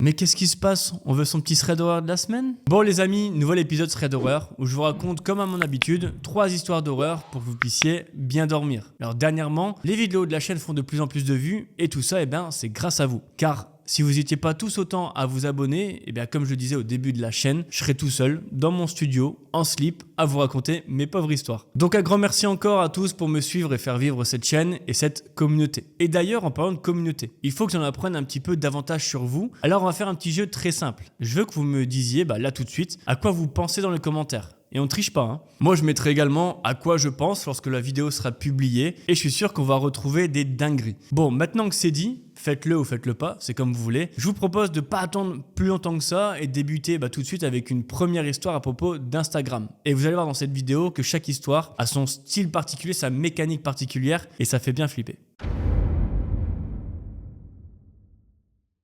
Mais qu'est-ce qui se passe? On veut son petit thread horreur de la semaine? Bon les amis, nouvel épisode thread horreur où je vous raconte comme à mon habitude 3 histoires d'horreur pour que vous puissiez bien dormir. Alors dernièrement, les vidéos de la chaîne font de plus en plus de vues et tout ça c'est grâce à vous. Car si vous n'étiez pas tous autant à vous abonner, comme je le disais au début de la chaîne, je serais tout seul dans mon studio, en slip, à vous raconter mes pauvres histoires. Donc un grand merci encore à tous pour me suivre et faire vivre cette chaîne et cette communauté. Et d'ailleurs, en parlant de communauté, il faut que j'en apprenne un petit peu davantage sur vous. Alors on va faire un petit jeu très simple. Je veux que vous me disiez, là tout de suite, à quoi vous pensez dans les commentaires. Et on ne triche pas, hein. Moi, je mettrai également à quoi je pense lorsque la vidéo sera publiée et je suis sûr qu'on va retrouver des dingueries. Bon, maintenant que c'est dit, faites-le ou faites-le pas, c'est comme vous voulez. Je vous propose de ne pas attendre plus longtemps que ça et débuter tout de suite avec une première histoire à propos d'Instagram. Et vous allez voir dans cette vidéo que chaque histoire a son style particulier, sa mécanique particulière et ça fait bien flipper.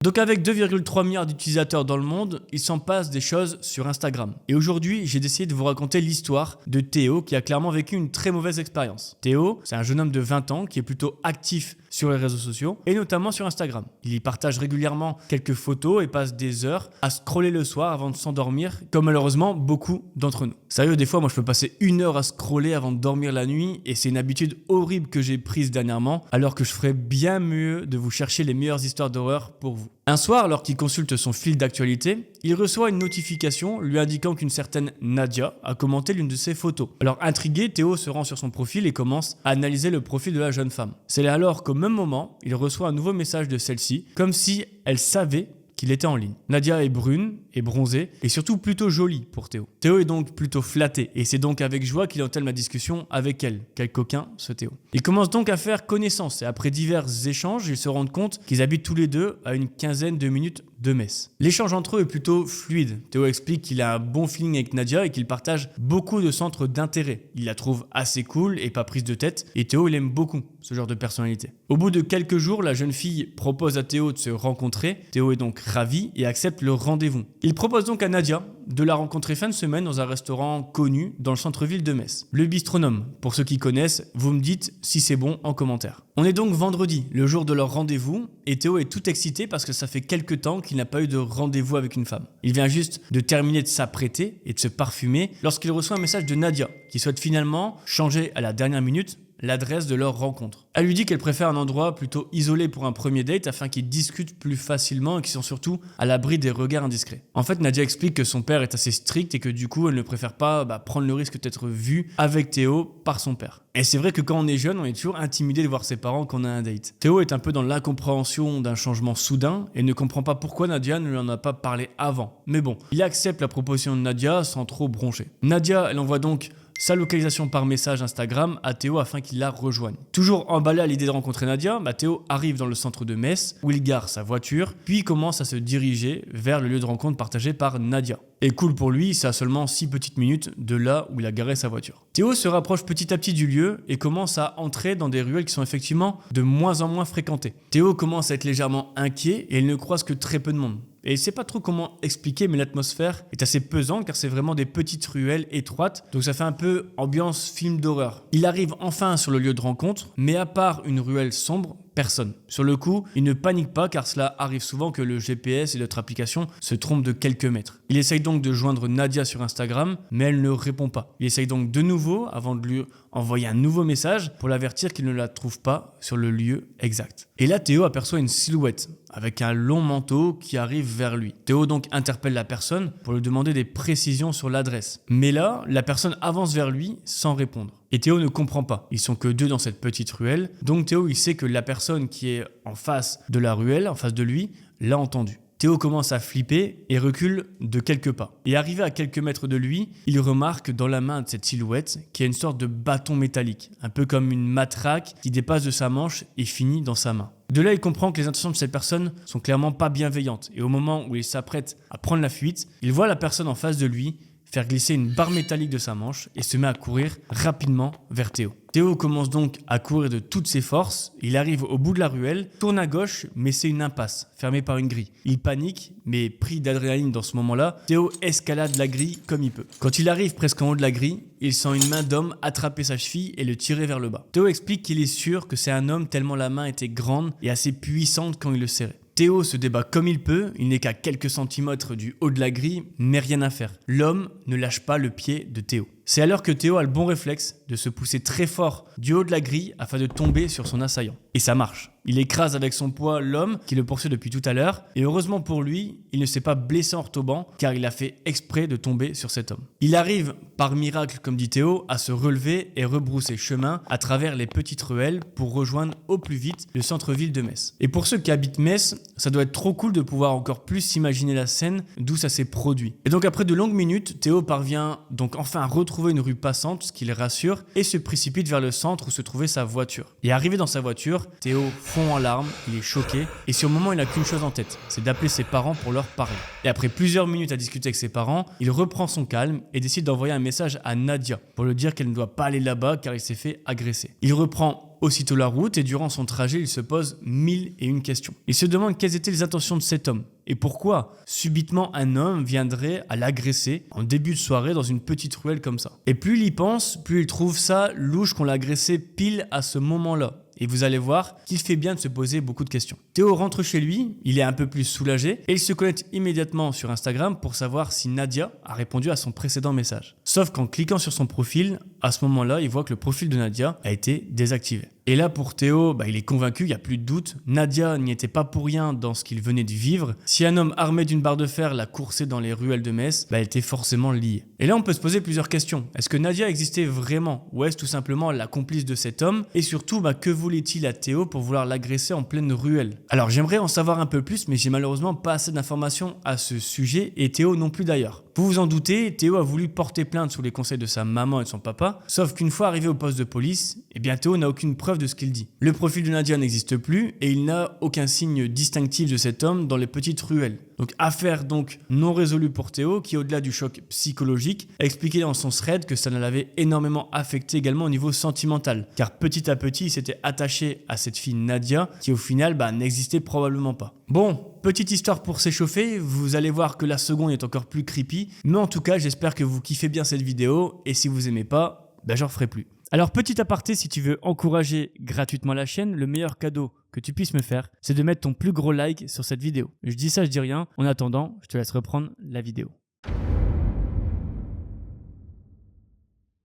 Donc avec 2,3 milliards d'utilisateurs dans le monde, il s'en passe des choses sur Instagram. Et aujourd'hui, j'ai décidé de vous raconter l'histoire de Théo qui a clairement vécu une très mauvaise expérience. Théo, c'est un jeune homme de 20 ans qui est plutôt actif sur les réseaux sociaux et notamment sur Instagram. Il y partage régulièrement quelques photos et passe des heures à scroller le soir avant de s'endormir, comme malheureusement beaucoup d'entre nous. Sérieux, des fois, moi je peux passer 1 heure à scroller avant de dormir la nuit et c'est une habitude horrible que j'ai prise dernièrement alors que je ferais bien mieux de vous chercher les meilleures histoires d'horreur pour vous. Un soir, alors qu'il consulte son fil d'actualité, il reçoit une notification lui indiquant qu'une certaine Nadia a commenté l'une de ses photos. Alors intrigué, Théo se rend sur son profil et commence à analyser le profil de la jeune femme. C'est alors qu'au même moment, il reçoit un nouveau message de celle-ci, comme si elle savait qu'il était en ligne. Nadia est brune et bronzée et surtout plutôt jolie pour Théo. Théo est donc plutôt flatté et c'est donc avec joie qu'il entame la discussion avec elle. Quel coquin ce Théo. Ils commencent donc à faire connaissance et après divers échanges, ils se rendent compte qu'ils habitent tous les deux à une quinzaine de minutes de Metz. L'échange entre eux est plutôt fluide. Théo explique qu'il a un bon feeling avec Nadia et qu'il partage beaucoup de centres d'intérêt. Il la trouve assez cool et pas prise de tête et Théo il aime beaucoup ce genre de personnalité. Au bout de quelques jours, la jeune fille propose à Théo de se rencontrer. Théo est donc ravi et accepte le rendez-vous. Il propose donc à Nadia de la rencontrer fin de semaine dans un restaurant connu dans le centre-ville de Metz. Le Bistronome. Pour ceux qui connaissent, vous me dites si c'est bon en commentaire. On est donc vendredi, le jour de leur rendez-vous, et Théo est tout excité parce que ça fait quelques temps qu'il n'a pas eu de rendez-vous avec une femme. Il vient juste de terminer de s'apprêter et de se parfumer lorsqu'il reçoit un message de Nadia qui souhaite finalement changer à la dernière minute l'adresse de leur rencontre. Elle lui dit qu'elle préfère un endroit plutôt isolé pour un premier date afin qu'ils discutent plus facilement et qu'ils sont surtout à l'abri des regards indiscrets. En fait, Nadia explique que son père est assez strict et que du coup, elle ne préfère pas prendre le risque d'être vue avec Théo par son père. Et c'est vrai que quand on est jeune, on est toujours intimidé de voir ses parents quand on a un date. Théo est un peu dans l'incompréhension d'un changement soudain et ne comprend pas pourquoi Nadia ne lui en a pas parlé avant. Mais bon, il accepte la proposition de Nadia sans trop broncher. Nadia, elle envoie donc sa localisation par message Instagram à Théo afin qu'il la rejoigne. Toujours emballé à l'idée de rencontrer Nadia, Théo arrive dans le centre de Metz où il gare sa voiture, puis commence à se diriger vers le lieu de rencontre partagé par Nadia. Et cool pour lui, c'est à seulement 6 petites minutes de là où il a garé sa voiture. Théo se rapproche petit à petit du lieu et commence à entrer dans des ruelles qui sont effectivement de moins en moins fréquentées. Théo commence à être légèrement inquiet et il ne croise que très peu de monde. Et il ne sait pas trop comment expliquer, mais l'atmosphère est assez pesante car c'est vraiment des petites ruelles étroites, donc ça fait un peu ambiance film d'horreur. Il arrive enfin sur le lieu de rencontre, mais à part une ruelle sombre, personne. Sur le coup, il ne panique pas car cela arrive souvent que le GPS et notre application se trompent de quelques mètres. Il essaye donc de joindre Nadia sur Instagram, mais elle ne répond pas. Il essaye donc de nouveau avant de lui envoyer un nouveau message pour l'avertir qu'il ne la trouve pas sur le lieu exact. Et là, Théo aperçoit une silhouette avec un long manteau qui arrive vers lui. Théo donc interpelle la personne pour lui demander des précisions sur l'adresse. Mais là, la personne avance vers lui sans répondre. Et Théo ne comprend pas. Ils sont que 2 dans cette petite ruelle. Donc Théo, il sait que la personne qui est en face de la ruelle, en face de lui, l'a entendu. Théo commence à flipper et recule de quelques pas. Et arrivé à quelques mètres de lui, il remarque dans la main de cette silhouette qu'il y a une sorte de bâton métallique, un peu comme une matraque qui dépasse de sa manche et finit dans sa main. De là, il comprend que les intentions de cette personne sont clairement pas bienveillantes. Et au moment où il s'apprête à prendre la fuite, il voit la personne en face de lui faire glisser une barre métallique de sa manche et se met à courir rapidement vers Théo. Théo commence donc à courir de toutes ses forces. Il arrive au bout de la ruelle, tourne à gauche, mais c'est une impasse, fermée par une grille. Il panique, mais pris d'adrénaline dans ce moment-là, Théo escalade la grille comme il peut. Quand il arrive presque en haut de la grille, il sent une main d'homme attraper sa cheville et le tirer vers le bas. Théo explique qu'il est sûr que c'est un homme tellement la main était grande et assez puissante quand il le serrait. Théo se débat comme il peut, il n'est qu'à quelques centimètres du haut de la grille, mais rien à faire. L'homme ne lâche pas le pied de Théo. C'est alors que Théo a le bon réflexe de se pousser très fort du haut de la grille afin de tomber sur son assaillant. Et ça marche. Il écrase avec son poids l'homme qui le poursuit depuis tout à l'heure. Et heureusement pour lui, il ne s'est pas blessé en retombant car il a fait exprès de tomber sur cet homme. Il arrive, par miracle comme dit Théo, à se relever et rebrousser chemin à travers les petites ruelles pour rejoindre au plus vite le centre-ville de Metz. Et pour ceux qui habitent Metz, ça doit être trop cool de pouvoir encore plus s'imaginer la scène d'où ça s'est produit. Et donc après de longues minutes, Théo parvient donc enfin à retrouver une rue passante, ce qui le rassure, et se précipite vers le centre où se trouvait sa voiture. Et arrivé dans sa voiture, Théo fond en larmes, il est choqué, et sur le moment il n'a qu'une chose en tête, c'est d'appeler ses parents pour leur parler. Et après plusieurs minutes à discuter avec ses parents, il reprend son calme et décide d'envoyer un message à Nadia pour lui dire qu'elle ne doit pas aller là-bas car il s'est fait agresser. Il reprend aussitôt la route et durant son trajet, il se pose 1001 questions. Il se demande quelles étaient les intentions de cet homme et pourquoi subitement un homme viendrait à l'agresser en début de soirée dans une petite ruelle comme ça. Et plus il y pense, plus il trouve ça louche qu'on l'a agressé pile à ce moment-là. Et vous allez voir qu'il fait bien de se poser beaucoup de questions. Théo rentre chez lui, il est un peu plus soulagé et il se connecte immédiatement sur Instagram pour savoir si Nadia a répondu à son précédent message. Sauf qu'en cliquant sur son profil, à ce moment-là, il voit que le profil de Nadia a été désactivé. Et là, pour Théo, il est convaincu, il n'y a plus de doute. Nadia n'y était pas pour rien dans ce qu'il venait de vivre. Si un homme armé d'une barre de fer l'a coursé dans les ruelles de Metz, elle était forcément liée. Et là, on peut se poser plusieurs questions. Est-ce que Nadia existait vraiment ou est-ce tout simplement la complice de cet homme? Et surtout, que voulait-il à Théo pour vouloir l'agresser en pleine ruelle? Alors, j'aimerais en savoir un peu plus, mais j'ai malheureusement pas assez d'informations à ce sujet et Théo non plus d'ailleurs. Vous vous en doutez, Théo a voulu porter plainte sous les conseils de sa maman et de son papa, sauf qu'une fois arrivé au poste de police, Théo n'a aucune preuve de ce qu'il dit. Le profil de Nadia n'existe plus et il n'a aucun signe distinctif de cet homme dans les petites ruelles. Donc affaire non résolue pour Théo qui au-delà du choc psychologique a expliqué dans son thread que ça l'avait énormément affecté également au niveau sentimental car petit à petit il s'était attaché à cette fille Nadia qui au final n'existait probablement pas. Bon, petite histoire pour s'échauffer, vous allez voir que la seconde est encore plus creepy, mais en tout cas j'espère que vous kiffez bien cette vidéo et si vous aimez pas, j'en referai plus. Alors petit aparté, si tu veux encourager gratuitement la chaîne, le meilleur cadeau que tu puisses me faire, c'est de mettre ton plus gros like sur cette vidéo. Je dis ça, je dis rien. En attendant, je te laisse reprendre la vidéo.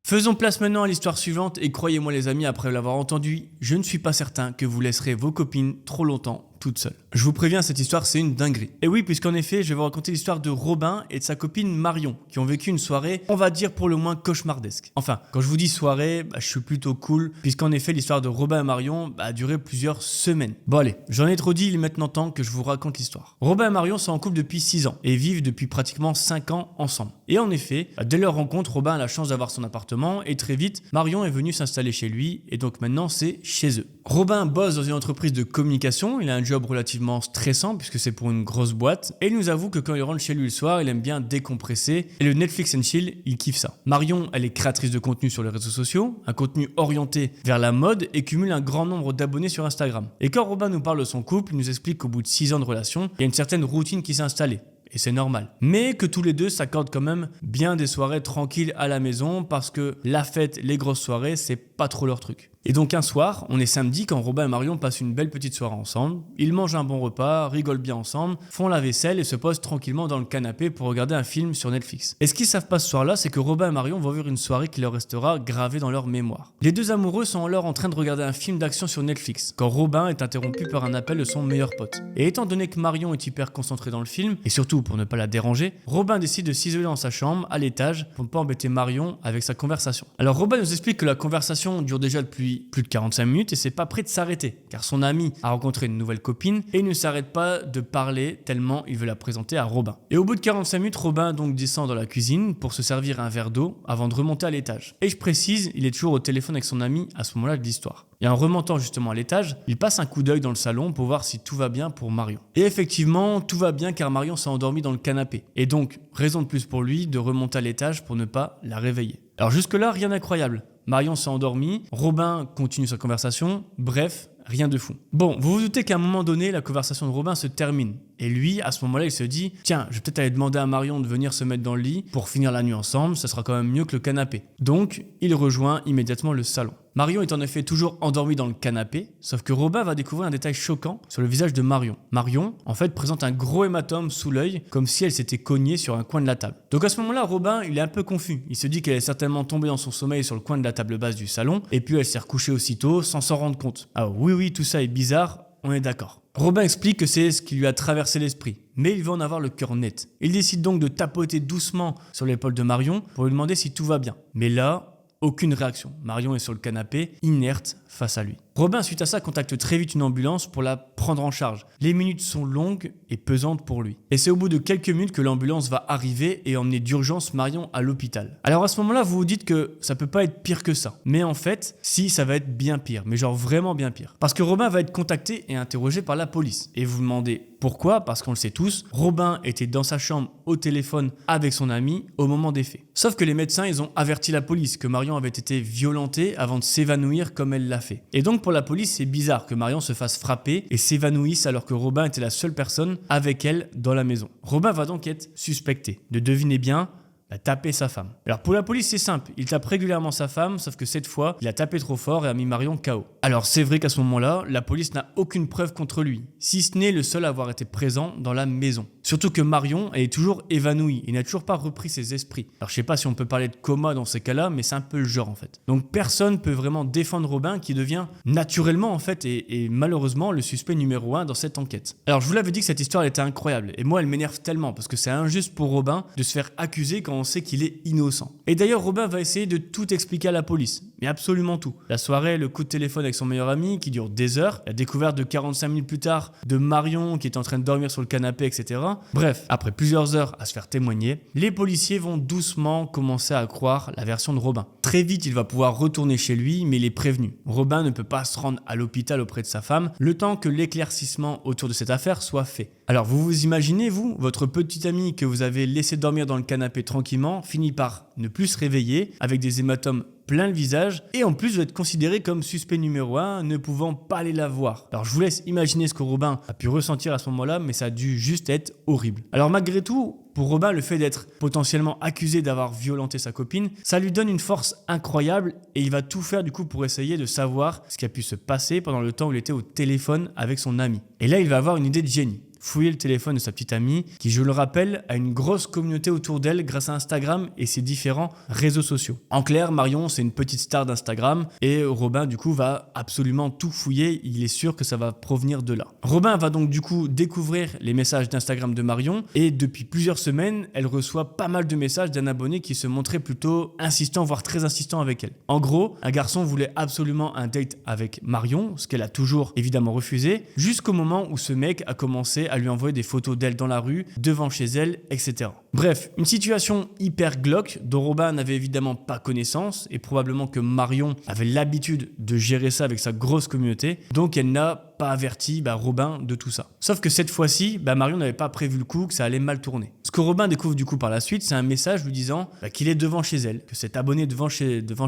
Faisons place maintenant à l'histoire suivante et croyez-moi les amis, après l'avoir entendu, je ne suis pas certain que vous laisserez vos copines trop longtemps toutes seules. Je vous préviens, cette histoire c'est une dinguerie. Et oui, puisqu'en effet, je vais vous raconter l'histoire de Robin et de sa copine Marion, qui ont vécu une soirée, on va dire pour le moins cauchemardesque. Enfin, quand je vous dis soirée, je suis plutôt cool, puisqu'en effet, l'histoire de Robin et Marion a duré plusieurs semaines. Bon allez, j'en ai trop dit, il est maintenant temps que je vous raconte l'histoire. Robin et Marion sont en couple depuis 6 ans et vivent depuis pratiquement 5 ans ensemble. Et en effet, dès leur rencontre, Robin a la chance d'avoir son appartement et très vite, Marion est venue s'installer chez lui et donc maintenant c'est chez eux. Robin bosse dans une entreprise de communication, il a un job relativement stressant puisque c'est pour une grosse boîte et il nous avoue que quand il rentre chez lui le soir, il aime bien décompresser et le Netflix and chill, il kiffe ça. Marion, elle est créatrice de contenu sur les réseaux sociaux, un contenu orienté vers la mode et cumule un grand nombre d'abonnés sur Instagram. Et quand Robin nous parle de son couple, il nous explique qu'au bout de 6 ans de relation, il y a une certaine routine qui s'est installée. Et c'est normal. Mais que tous les deux s'accordent quand même bien des soirées tranquilles à la maison parce que la fête, les grosses soirées, c'est pas trop leur truc. Et donc un soir, on est samedi quand Robin et Marion passent une belle petite soirée ensemble. Ils mangent un bon repas, rigolent bien ensemble, font la vaisselle et se posent tranquillement dans le canapé pour regarder un film sur Netflix. Et ce qu'ils savent pas ce soir-là, c'est que Robin et Marion vont vivre une soirée qui leur restera gravée dans leur mémoire. Les deux amoureux sont alors en train de regarder un film d'action sur Netflix quand Robin est interrompu par un appel de son meilleur pote. Et étant donné que Marion est hyper concentrée dans le film, et surtout pour ne pas la déranger, Robin décide de s'isoler dans sa chambre à l'étage pour ne pas embêter Marion avec sa conversation. Alors Robin nous explique que la conversation dure déjà depuis plus de 45 minutes et c'est pas prêt de s'arrêter car son ami a rencontré une nouvelle copine et il ne s'arrête pas de parler tellement il veut la présenter à Robin. Et au bout de 45 minutes, Robin donc descend dans la cuisine pour se servir un verre d'eau avant de remonter à l'étage. Et je précise, il est toujours au téléphone avec son ami à ce moment-là de l'histoire. Et en remontant justement à l'étage, il passe un coup d'œil dans le salon pour voir si tout va bien pour Marion. Et effectivement, tout va bien car Marion s'est endormie dans le canapé. Et donc, raison de plus pour lui de remonter à l'étage pour ne pas la réveiller. Alors jusque-là, rien d'incroyable. Marion s'est endormie, Robin continue sa conversation, bref, rien de fou. Bon, vous vous doutez qu'à un moment donné, la conversation de Robin se termine. Et lui, à ce moment-là, il se dit « Tiens, je vais peut-être aller demander à Marion de venir se mettre dans le lit pour finir la nuit ensemble, ça sera quand même mieux que le canapé. » Donc, il rejoint immédiatement le salon. Marion est en effet toujours endormie dans le canapé, sauf que Robin va découvrir un détail choquant sur le visage de Marion. Marion, en fait, présente un gros hématome sous l'œil, comme si elle s'était cognée sur un coin de la table. Donc à ce moment-là, Robin, il est un peu confus. Il se dit qu'elle est certainement tombée dans son sommeil sur le coin de la table basse du salon, et puis elle s'est recouchée aussitôt sans s'en rendre compte. Ah oui, tout ça est bizarre, on est d'accord. Robin explique que c'est ce qui lui a traversé l'esprit, mais il veut en avoir le cœur net. Il décide donc de tapoter doucement sur l'épaule de Marion pour lui demander si tout va bien. Mais là, aucune réaction. Marion est sur le canapé, inerte face à lui. Robin, suite à ça, contacte très vite une ambulance pour la prendre en charge. Les minutes sont longues et pesantes pour lui. Et c'est au bout de quelques minutes que l'ambulance va arriver et emmener d'urgence Marion à l'hôpital. Alors à ce moment-là, vous vous dites que ça peut pas être pire que ça. Mais en fait, si, ça va être bien pire. Mais genre vraiment bien pire. Parce que Robin va être contacté et interrogé par la police. Et vous vous demandez pourquoi? Parce qu'on le sait tous, Robin était dans sa chambre au téléphone avec son ami au moment des faits. Sauf que les médecins, ils ont averti la police que Marion avait été violentée avant de s'évanouir comme elle l'a fait. Et donc pour la police, c'est bizarre que Marion se fasse frapper et s'évanouisse alors que Robin était la seule personne avec elle dans la maison. Robin va donc être suspecté. Devinez bien, a tapé sa femme. Alors pour la police, c'est simple, il tape régulièrement sa femme, sauf que cette fois, il a tapé trop fort et a mis Marion KO. Alors c'est vrai qu'à ce moment-là, la police n'a aucune preuve contre lui, si ce n'est le seul à avoir été présent dans la maison. Surtout que Marion, elle est toujours évanouie et n'a toujours pas repris ses esprits. Alors je sais pas si on peut parler de coma dans ces cas-là, mais c'est un peu le genre en fait. Donc personne peut vraiment défendre Robin qui devient naturellement en fait et malheureusement le suspect numéro 1 dans cette enquête. Alors je vous l'avais dit que cette histoire elle était incroyable et moi elle m'énerve tellement parce que c'est injuste pour Robin de se faire accuser quand on sait qu'il est innocent. Et d'ailleurs Robin va essayer de tout expliquer à la police, mais absolument tout. La soirée, le coup de téléphone avec son meilleur ami qui dure des heures, la découverte de 45 minutes plus tard de Marion qui est en train de dormir sur le canapé, etc. Bref, après plusieurs heures à se faire témoigner, les policiers vont doucement commencer à croire la version de Robin. Très vite, il va pouvoir retourner chez lui, mais il est prévenu. Robin ne peut pas se rendre à l'hôpital auprès de sa femme, le temps que l'éclaircissement autour de cette affaire soit fait. Alors vous vous imaginez, vous, votre petit ami que vous avez laissé dormir dans le canapé tranquillement, finit par ne plus se réveiller, avec des hématomes plein le visage, et en plus vous êtes considéré comme suspect numéro 1, ne pouvant pas aller la voir. Alors je vous laisse imaginer ce que Robin a pu ressentir à ce moment-là, mais ça a dû juste être horrible. Alors malgré tout, pour Robin, le fait d'être potentiellement accusé d'avoir violenté sa copine, ça lui donne une force incroyable et il va tout faire du coup pour essayer de savoir ce qui a pu se passer pendant le temps où il était au téléphone avec son ami. Et là, il va avoir une idée de génie. Fouiller le téléphone de sa petite amie, qui, je le rappelle, a une grosse communauté autour d'elle grâce à Instagram et ses différents réseaux sociaux. En clair, Marion, c'est une petite star d'Instagram et Robin, du coup, va absolument tout fouiller. Il est sûr que ça va provenir de là. Robin va donc, du coup, découvrir les messages d'Instagram de Marion et depuis plusieurs semaines, elle reçoit pas mal de messages d'un abonné qui se montrait plutôt insistant, voire très insistant avec elle. En gros, un garçon voulait absolument un date avec Marion, ce qu'elle a toujours évidemment refusé, jusqu'au moment où ce mec a commencé à lui envoyer des photos d'elle dans la rue, devant chez elle, etc. Bref, une situation hyper glauque dont Robin n'avait évidemment pas connaissance et probablement que Marion avait l'habitude de gérer ça avec sa grosse communauté, donc elle n'a pas averti Robin de tout ça. Sauf que cette fois-ci, Marion n'avait pas prévu le coup, que ça allait mal tourner. Ce que Robin découvre du coup par la suite, c'est un message lui disant qu'il est devant chez elle, que cet abonné est devant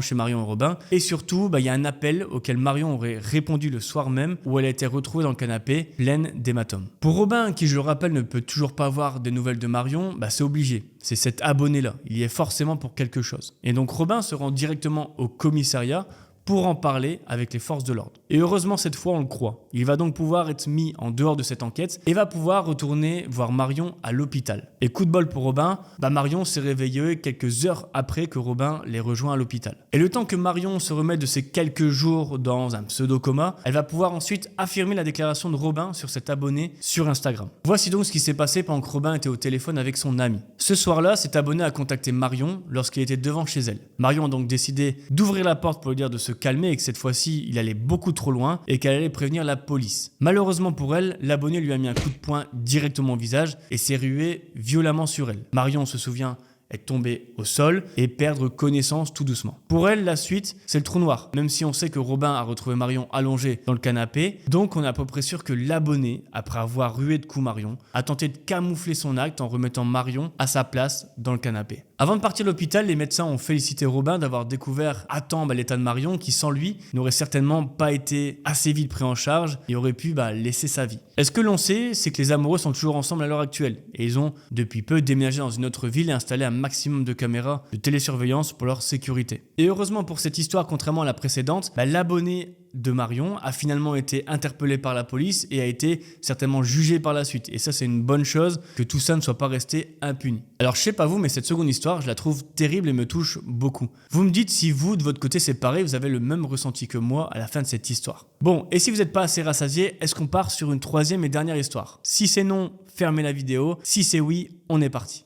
chez Marion et Robin, et surtout, il y a un appel auquel Marion aurait répondu le soir même, où elle a été retrouvée dans le canapé, pleine d'hématomes. Pour Robin, qui je le rappelle ne peut toujours pas avoir des nouvelles de Marion, c'est obligé. C'est cet abonné-là, il y est forcément pour quelque chose. Et donc Robin se rend directement au commissariat pour en parler avec les forces de l'ordre. Et heureusement, cette fois, on le croit. Il va donc pouvoir être mis en dehors de cette enquête et va pouvoir retourner voir Marion à l'hôpital. Et coup de bol pour Robin, Marion s'est réveillée quelques heures après que Robin l'ait rejoint à l'hôpital. Et le temps que Marion se remette de ces quelques jours dans un pseudo-coma, elle va pouvoir ensuite affirmer la déclaration de Robin sur cet abonné sur Instagram. Voici donc ce qui s'est passé pendant que Robin était au téléphone avec son ami. Ce soir-là, cet abonné a contacté Marion lorsqu'il était devant chez elle. Marion a donc décidé d'ouvrir la porte pour lui dire de se calmer et que cette fois-ci, il allait beaucoup trop loin et qu'elle allait prévenir la police. Malheureusement pour elle, l'abonné lui a mis un coup de poing directement au visage et s'est rué violemment sur elle. Marion se souvient être tombée au sol et perdre connaissance tout doucement. Pour elle, la suite, c'est le trou noir. Même si on sait que Robin a retrouvé Marion allongée dans le canapé, donc on est à peu près sûr que l'abonné, après avoir rué de coups Marion, a tenté de camoufler son acte en remettant Marion à sa place dans le canapé. Avant de partir de l'hôpital, les médecins ont félicité Robin d'avoir découvert à temps l'état de Marion qui, sans lui, n'aurait certainement pas été assez vite pris en charge et aurait pu laisser sa vie. Et ce que l'on sait, c'est que les amoureux sont toujours ensemble à l'heure actuelle et ils ont depuis peu déménagé dans une autre ville et installé un maximum de caméras de télésurveillance pour leur sécurité. Et heureusement pour cette histoire, contrairement à la précédente, l'abonné de Marion a finalement été interpellé par la police et a été certainement jugé par la suite. Et ça, c'est une bonne chose que tout ça ne soit pas resté impuni. Alors, je sais pas vous, mais cette seconde histoire, je la trouve terrible et me touche beaucoup. Vous me dites si vous, de votre côté, c'est pareil, vous avez le même ressenti que moi à la fin de cette histoire. Bon, et si vous n'êtes pas assez rassasié, est-ce qu'on part sur une troisième et dernière histoire? Si c'est non, fermez la vidéo. Si c'est oui, on est parti.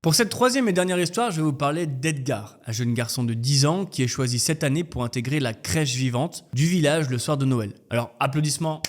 Pour cette troisième et dernière histoire, je vais vous parler d'Edgar, un jeune garçon de 10 ans qui est choisi cette année pour intégrer la crèche vivante du village le soir de Noël. Alors, applaudissements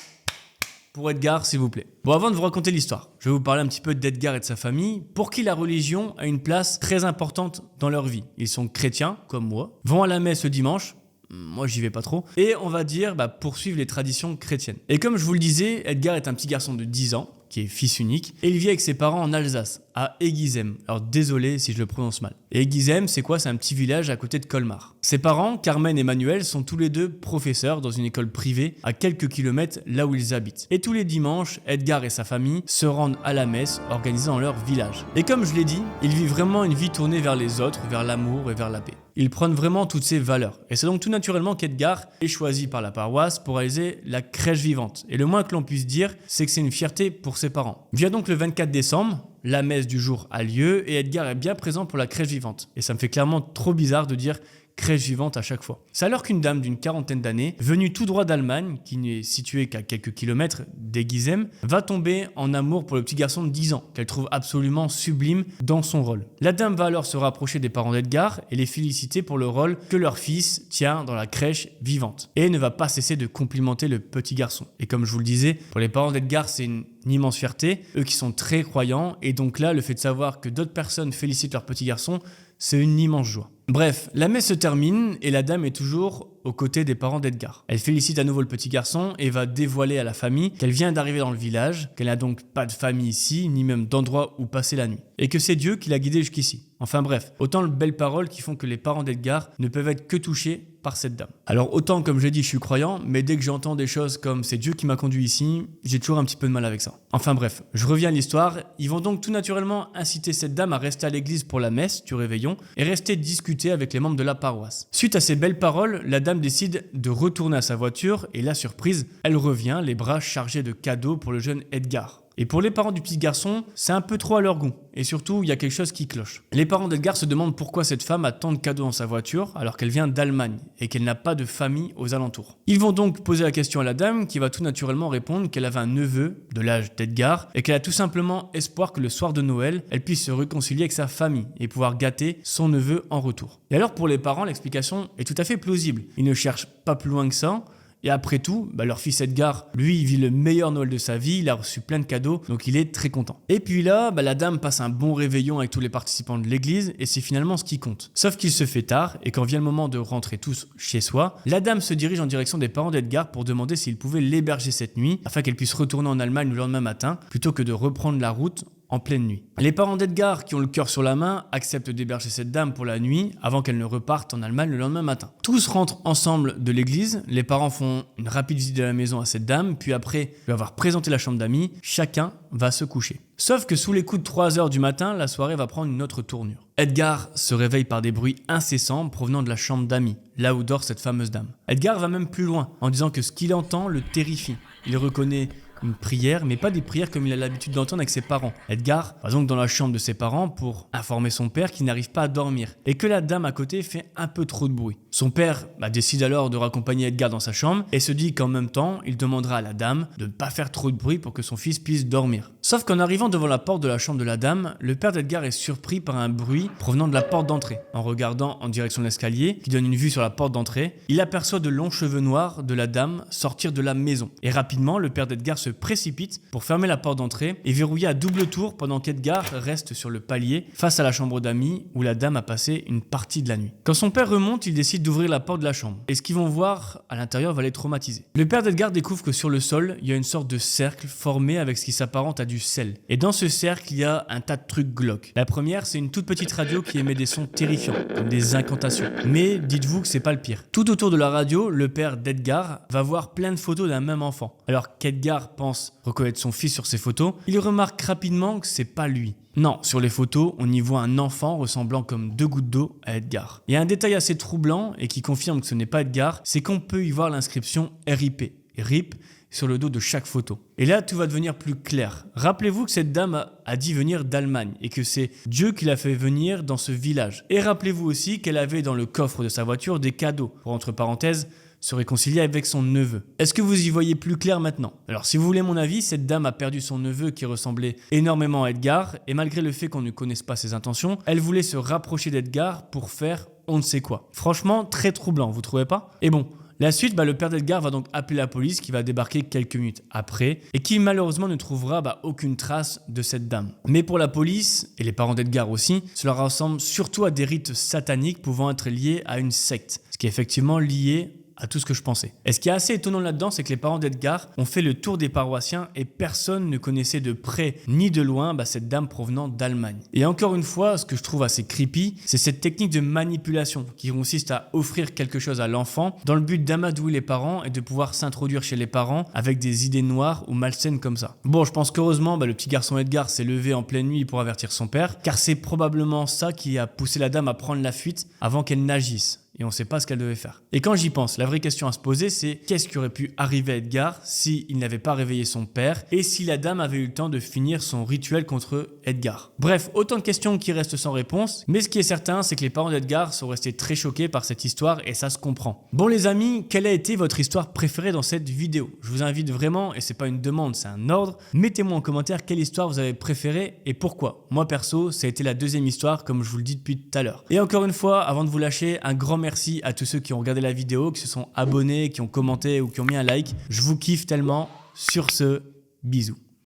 pour Edgar, s'il vous plaît. Bon, avant de vous raconter l'histoire, je vais vous parler un petit peu d'Edgar et de sa famille, pour qui la religion a une place très importante dans leur vie. Ils sont chrétiens, comme moi, vont à la messe le dimanche. Moi, j'y vais pas trop. Et on va dire poursuivre les traditions chrétiennes. Et comme je vous le disais, Edgar est un petit garçon de 10 ans, qui est fils unique, et il vit avec ses parents en Alsace, à Egizem. Alors désolé si je le prononce mal. Et Egizem, c'est quoi? C'est un petit village à côté de Colmar. Ses parents, Carmen et Manuel, sont tous les deux professeurs dans une école privée à quelques kilomètres là où ils habitent. Et tous les dimanches, Edgar et sa famille se rendent à la messe organisée dans leur village. Et comme je l'ai dit, ils vivent vraiment une vie tournée vers les autres, vers l'amour et vers la paix. Ils prennent vraiment toutes ces valeurs. Et c'est donc tout naturellement qu'Edgar est choisi par la paroisse pour réaliser la crèche vivante. Et le moins que l'on puisse dire, c'est que c'est une fierté pour ses parents. Vient donc le 24 décembre, la messe du jour a lieu et Edgar est bien présent pour la crèche vivante. Et ça me fait clairement trop bizarre de dire crèche vivante à chaque fois. C'est alors qu'une dame d'une quarantaine d'années, venue tout droit d'Allemagne, qui n'est située qu'à quelques kilomètres d'Egizem, va tomber en amour pour le petit garçon de 10 ans, qu'elle trouve absolument sublime dans son rôle. La dame va alors se rapprocher des parents d'Edgar et les féliciter pour le rôle que leur fils tient dans la crèche vivante. Et ne va pas cesser de complimenter le petit garçon. Et comme je vous le disais, pour les parents d'Edgar, c'est une immense fierté, eux qui sont très croyants, et donc là, le fait de savoir que d'autres personnes félicitent leur petit garçon, c'est une immense joie. Bref, la messe se termine et la dame est toujours aux côtés des parents d'Edgar. Elle félicite à nouveau le petit garçon et va dévoiler à la famille qu'elle vient d'arriver dans le village, qu'elle n'a donc pas de famille ici, ni même d'endroit où passer la nuit. Et que c'est Dieu qui l'a guidée jusqu'ici. Enfin bref, autant de belles paroles qui font que les parents d'Edgar ne peuvent être que touchés par cette dame. Alors autant, comme j'ai dit, je suis croyant, mais dès que j'entends des choses comme « c'est Dieu qui m'a conduit ici », j'ai toujours un petit peu de mal avec ça. Enfin bref, je reviens à l'histoire. Ils vont donc tout naturellement inciter cette dame à rester à l'église pour la messe du réveillon et rester discuter avec les membres de la paroisse. Suite à ces belles paroles, la dame décide de retourner à sa voiture et la surprise, elle revient, les bras chargés de cadeaux pour le jeune Edgar. Et pour les parents du petit garçon, c'est un peu trop à leur goût. Et surtout, il y a quelque chose qui cloche. Les parents d'Edgar se demandent pourquoi cette femme a tant de cadeaux dans sa voiture alors qu'elle vient d'Allemagne et qu'elle n'a pas de famille aux alentours. Ils vont donc poser la question à la dame qui va tout naturellement répondre qu'elle avait un neveu de l'âge d'Edgar et qu'elle a tout simplement espoir que le soir de Noël, elle puisse se réconcilier avec sa famille et pouvoir gâter son neveu en retour. Et alors pour les parents, l'explication est tout à fait plausible. Ils ne cherchent pas plus loin que ça. Et après tout, leur fils Edgar, lui, il vit le meilleur Noël de sa vie, il a reçu plein de cadeaux, donc il est très content. Et puis là, la dame passe un bon réveillon avec tous les participants de l'église, et c'est finalement ce qui compte. Sauf qu'il se fait tard, et quand vient le moment de rentrer tous chez soi, la dame se dirige en direction des parents d'Edgar pour demander s'ils pouvaient l'héberger cette nuit, afin qu'elle puisse retourner en Allemagne le lendemain matin, plutôt que de reprendre la route en pleine nuit. Les parents d'Edgar, qui ont le cœur sur la main, acceptent d'héberger cette dame pour la nuit avant qu'elle ne reparte en Allemagne le lendemain matin. Tous rentrent ensemble de l'église, les parents font une rapide visite de la maison à cette dame, puis après lui avoir présenté la chambre d'amis, chacun va se coucher. Sauf que sous les coups de 3 h du matin, la soirée va prendre une autre tournure. Edgar se réveille par des bruits incessants provenant de la chambre d'amis, là où dort cette fameuse dame. Edgar va même plus loin, en disant que ce qu'il entend le terrifie. Il reconnaît une prière, mais pas des prières comme il a l'habitude d'entendre avec ses parents. Edgar va donc dans la chambre de ses parents pour informer son père qu'il n'arrive pas à dormir et que la dame à côté fait un peu trop de bruit. Son père décide alors de raccompagner Edgar dans sa chambre et se dit qu'en même temps, il demandera à la dame de ne pas faire trop de bruit pour que son fils puisse dormir. Sauf qu'en arrivant devant la porte de la chambre de la dame, le père d'Edgar est surpris par un bruit provenant de la porte d'entrée. En regardant en direction de l'escalier, qui donne une vue sur la porte d'entrée, il aperçoit de longs cheveux noirs de la dame sortir de la maison. Et rapidement, le père d'Edgar se se précipite pour fermer la porte d'entrée et verrouiller à double tour pendant qu'Edgar reste sur le palier face à la chambre d'amis où la dame a passé une partie de la nuit. Quand son père remonte, il décide d'ouvrir la porte de la chambre et ce qu'ils vont voir à l'intérieur va les traumatiser. Le père d'Edgar découvre que sur le sol, il y a une sorte de cercle formé avec ce qui s'apparente à du sel. Et dans ce cercle, il y a un tas de trucs glauques. La première, c'est une toute petite radio qui émet des sons terrifiants, comme des incantations. Mais dites-vous que c'est pas le pire. Tout autour de la radio, le père d'Edgar va voir plein de photos d'un même enfant. Alors qu'Edgar pense reconnaître son fils sur ces photos, il remarque rapidement que c'est pas lui. Non, sur les photos, on y voit un enfant ressemblant comme 2 gouttes d'eau à Edgar. Il y a un détail assez troublant et qui confirme que ce n'est pas Edgar, c'est qu'on peut y voir l'inscription RIP. RIP sur le dos de chaque photo. Et là, tout va devenir plus clair. Rappelez-vous que cette dame a dit venir d'Allemagne et que c'est Dieu qui l'a fait venir dans ce village. Et rappelez-vous aussi qu'elle avait dans le coffre de sa voiture des cadeaux, pour entre parenthèses, se réconcilier avec son neveu. Est-ce que vous y voyez plus clair maintenant? Alors si vous voulez mon avis, cette dame a perdu son neveu qui ressemblait énormément à Edgar et malgré le fait qu'on ne connaisse pas ses intentions, elle voulait se rapprocher d'Edgar pour faire on ne sait quoi. Franchement, très troublant, vous trouvez pas? Et bon, la suite, le père d'Edgar va donc appeler la police qui va débarquer quelques minutes après et qui malheureusement ne trouvera aucune trace de cette dame. Mais pour la police, et les parents d'Edgar aussi, cela ressemble surtout à des rites sataniques pouvant être liés à une secte, ce qui est effectivement lié à tout ce que je pensais. Et ce qui est assez étonnant là-dedans, c'est que les parents d'Edgar ont fait le tour des paroissiens et personne ne connaissait de près ni de loin cette dame provenant d'Allemagne. Et encore une fois, ce que je trouve assez creepy, c'est cette technique de manipulation qui consiste à offrir quelque chose à l'enfant dans le but d'amadouer les parents et de pouvoir s'introduire chez les parents avec des idées noires ou malsaines comme ça. Bon, je pense qu'heureusement, le petit garçon Edgar s'est levé en pleine nuit pour avertir son père, car c'est probablement ça qui a poussé la dame à prendre la fuite avant qu'elle n'agisse. Et on ne sait pas ce qu'elle devait faire. Et quand j'y pense, la vraie question à se poser, c'est qu'est-ce qui aurait pu arriver à Edgar s'il n'avait pas réveillé son père et si la dame avait eu le temps de finir son rituel contre Edgar. Bref, autant de questions qui restent sans réponse, mais ce qui est certain, c'est que les parents d'Edgar sont restés très choqués par cette histoire et ça se comprend. Bon les amis, quelle a été votre histoire préférée dans cette vidéo? Je vous invite vraiment, et c'est pas une demande, c'est un ordre, mettez-moi en commentaire quelle histoire vous avez préférée et pourquoi. Moi perso, ça a été la deuxième histoire comme je vous le dis depuis tout à l'heure. Et encore une fois, avant de vous lâcher, un grand merci à tous ceux qui ont regardé la vidéo, qui se sont abonnés, qui ont commenté ou qui ont mis un like. Je vous kiffe tellement. Sur ce, bisous.